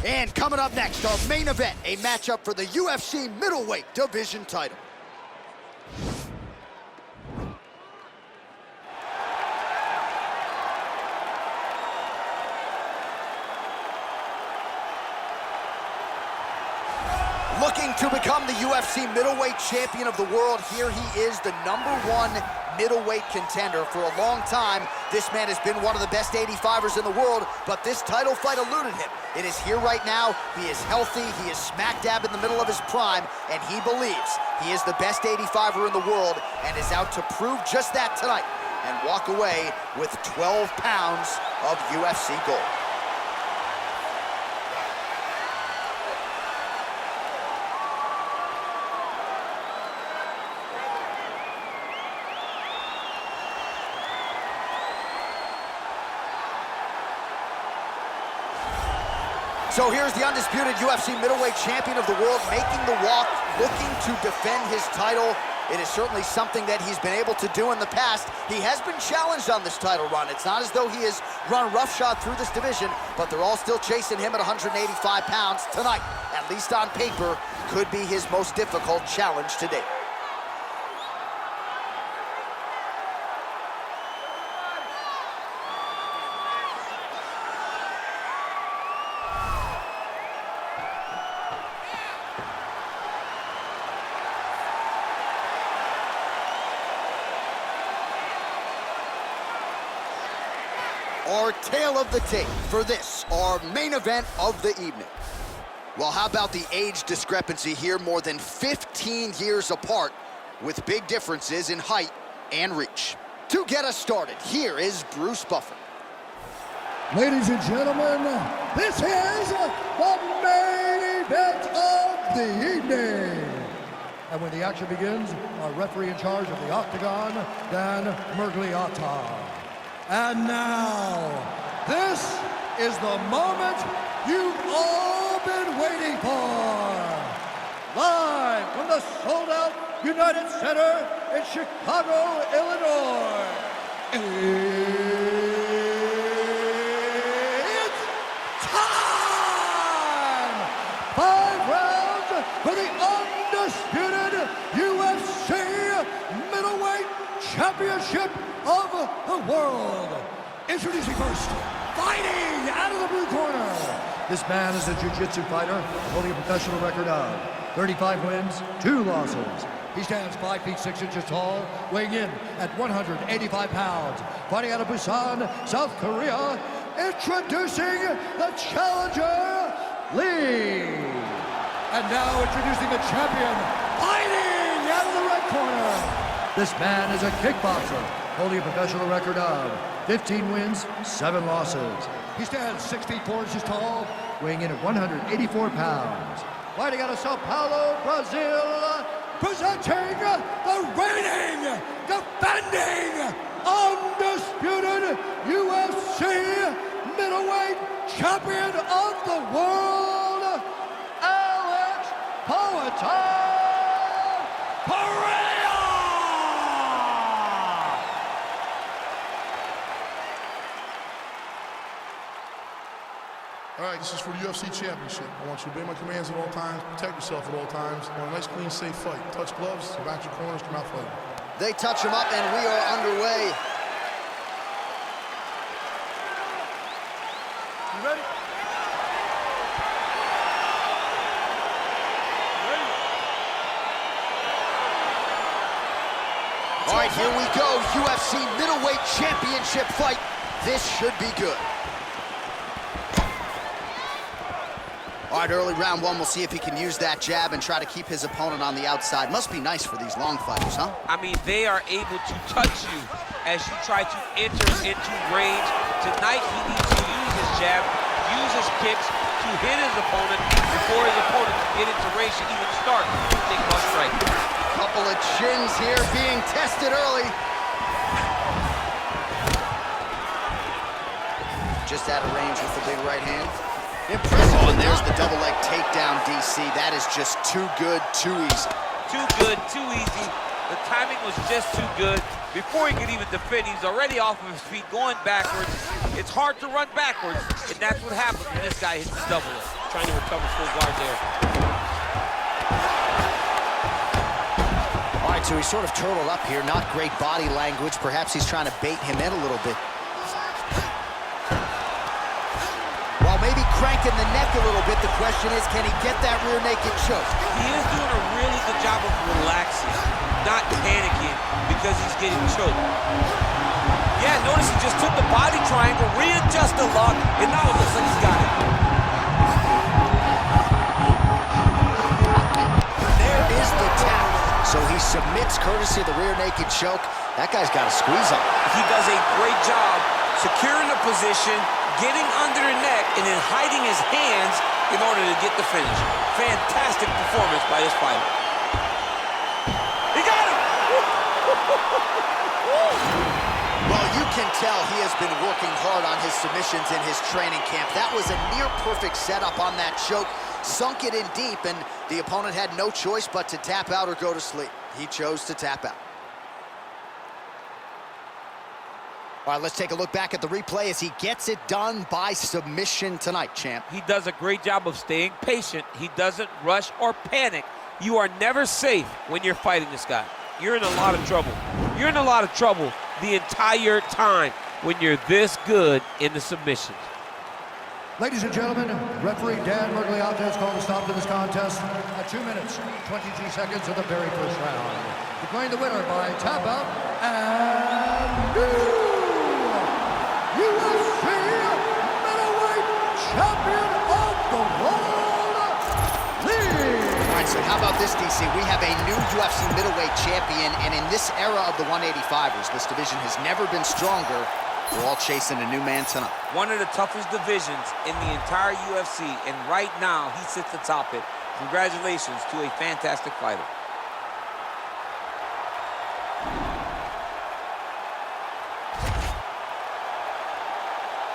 And coming up next, our main event, a matchup for the UFC middleweight division title. Looking to become the UFC middleweight champion of the world, here he is, the #1 middleweight contender. For a long time, this man has been one of the best 85ers in the world, but this title fight eluded him. It is here right now. He is healthy, he is smack dab in the middle of his prime, and he believes he is the best 85er in the world and is out to prove just that tonight and walk away with 12 pounds of UFC gold. So here's the undisputed UFC middleweight champion of the world making the walk, looking to defend his title. It is certainly something that he's been able to do in the past. He has been challenged on this title run. It's not as though he has run roughshod through this division, but they're all still chasing him at 185 pounds. Tonight, at least on paper, could be his most difficult challenge to date. Our tale of the tape for this, our main event of the evening. Well, how about the age discrepancy here? More than 15 years apart, with big differences in height and reach. To get us started, here is Bruce Buffer. Ladies and gentlemen, this is the main event of the evening. And when the action begins, our referee in charge of the Octagon, Dan Miragliotta. And now, this is the moment you've all been waiting for. Live from the sold-out United Center in Chicago, Illinois. It's time! 5 rounds for the undisputed UFC middleweight championship of the world. Introducing first, fighting out of the blue corner. This man is a jiu-jitsu fighter holding a professional record of 35 wins, 2 losses. He stands 5 feet 6 inches tall, weighing in at 185 pounds. Fighting out of Busan, South Korea, introducing the challenger, Lee. And now introducing the champion, fighting out of the red corner. This man is a kickboxer, holding a professional record of 15 wins, 7 losses. He stands 6 feet 4 inches tall, weighing in at 184 pounds. Fighting out of Sao Paulo, Brazil, presenting the reigning, defending, undisputed UFC middleweight champion of the world, Alex Poatan. All right, this is for the UFC Championship. I want you to obey my commands at all times, protect yourself at all times. I want a nice, clean, safe fight. Touch gloves, back your corners, come out fighting. They touch him up, and we are underway. You ready? All right, here we go. UFC middleweight championship fight. This should be good. All right, early round 1, we'll see if he can use that jab and try to keep his opponent on the outside. Must be nice for these long fighters, huh? I mean, they are able to touch you as you try to enter into range. Tonight, he needs to use his jab, use his kicks to hit his opponent before his opponent can get into range to even start using one strike. Couple of chins here being tested early. Just out of range with the big right hand. Impressive, and there's the double leg takedown, DC. That is just too good, too easy. Too good, too easy. The timing was just too good. Before he could even defend, he's already off of his feet, going backwards. It's hard to run backwards. And that's what happens when this guy hits the double leg. Trying to recover full guard there. All right, so he's sort of turtled up here. Not great body language. Perhaps he's trying to bait him in a little bit. While maybe cranking the neck a little bit, the question is, can he get that rear naked choke? He is doing a really good job of relaxing, not panicking because he's getting choked. Yeah, notice he just took the body triangle, readjusted the lock, and now it looks like he's got it. There is the tap. So he submits courtesy of the rear naked choke. That guy's got a squeeze on. He does a great job securing the position, getting under the neck, and then hiding his hands in order to get the finish. Fantastic performance by this fighter. He got him! Well, you can tell he has been working hard on his submissions in his training camp. That was a near-perfect setup on that choke. Sunk it in deep, and the opponent had no choice but to tap out or go to sleep. He chose to tap out. All right, let's take a look back at the replay as he gets it done by submission tonight, champ. He does a great job of staying patient. He doesn't rush or panic. You are never safe when you're fighting this guy. You're in a lot of trouble. You're in a lot of trouble the entire time when you're this good in the submissions. Ladies and gentlemen, referee Dan Mergliata has called a stop to this contest at 2 minutes, 22 seconds of the very first round. Declaring the winner by tap out and UFC middleweight champion of the world, Lee. All right, so how about this, DC? We have a new UFC middleweight champion, and in this era of the 185ers, this division has never been stronger. We're all chasing a new man tonight. One of the toughest divisions in the entire UFC, and right now he sits atop it. Congratulations to a fantastic fighter.